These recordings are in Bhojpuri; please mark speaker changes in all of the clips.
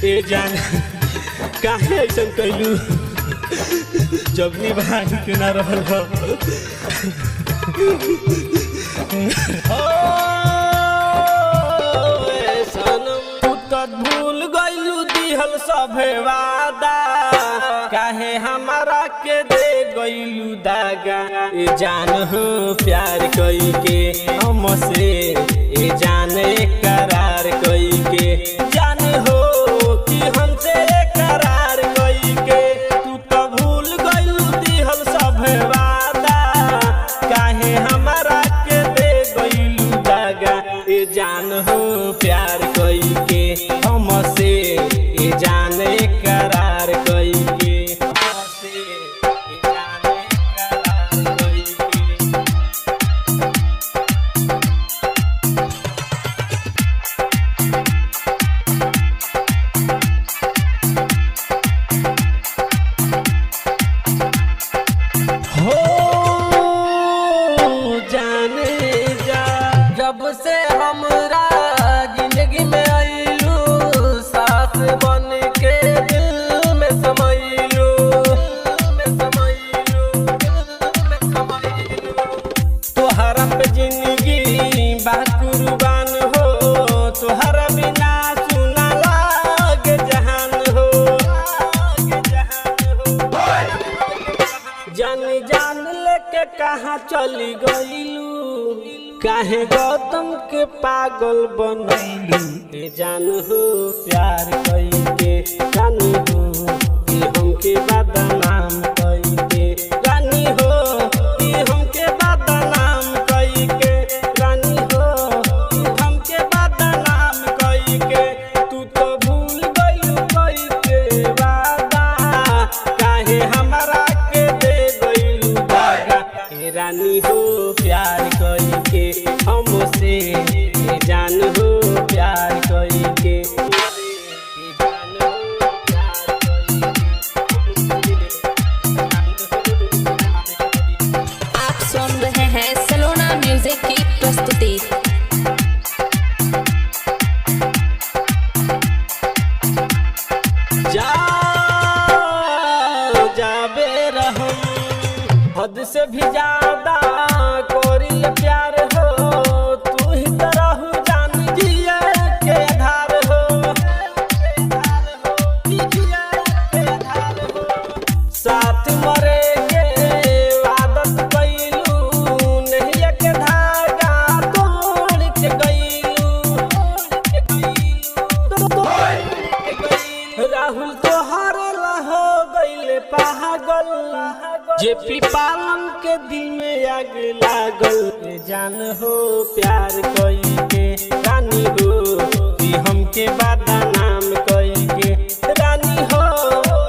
Speaker 1: ए जान काहे ऐसा कैलू जब भी भाई के ना रहल हो सनम तू तो भूल गइलू दिहल सभे वादा काहे हमारा के दे गइलू दागा ए जान हो प्यार कई के हमसे ए जान करार कई के जान हो कि हमसे करार कई के तू तो भूल गइलू दिहल सभे वादा काहे हमारा के दे गइलू दागा ए जान हो प्यार कई के हमसे ए जान करार कई के जब से हमरा जिंदगी में आइलू सास बन के दिल में समैलू तोहरा पे जिंदगी बा कुर्बान हो तोहरा बिना सुना लागे जहान हो जान लेके कहाँ चली गइलू काहे गौतम के पागल बनैलू ए जान हो प्यार कई के जान हो कि हमके बदनाम कई के रानी हो कि हमके बदनाम कई के रानी हो कि हमके बदनाम कई के तू तो भूल गइलू कई के वादा काहे हमारा के दे गइलू दागा ए रानी हो प्यार कई के हमसे जान हो प्यार कई के
Speaker 2: आप सुन रहे हैं सलोना म्यूजिक की प्रस्तुति।
Speaker 1: जाबे रहम हद से भी ज्यादा कोरिल प्यार हो तू ही तरह जान जिया के आधार हो साथ मरे के आदत कैलू नहीं के धागा तोड़ के गइलू राहुल तोहर हो गइले पागल जेपी पालन के दिल में आग लागल जान हो प्यार कई के रानी हो कि हमके बदनाम कई के रानी हो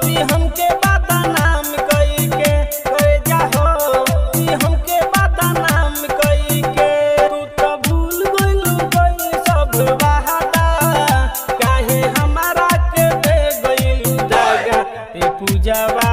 Speaker 1: कि हमके बदनाम कई के करे जा हो कि हमके बदनाम कई के तू तो भूल गइलू गइल सब वादा काहे हमारा के दे गइलू दागा ए पूजावा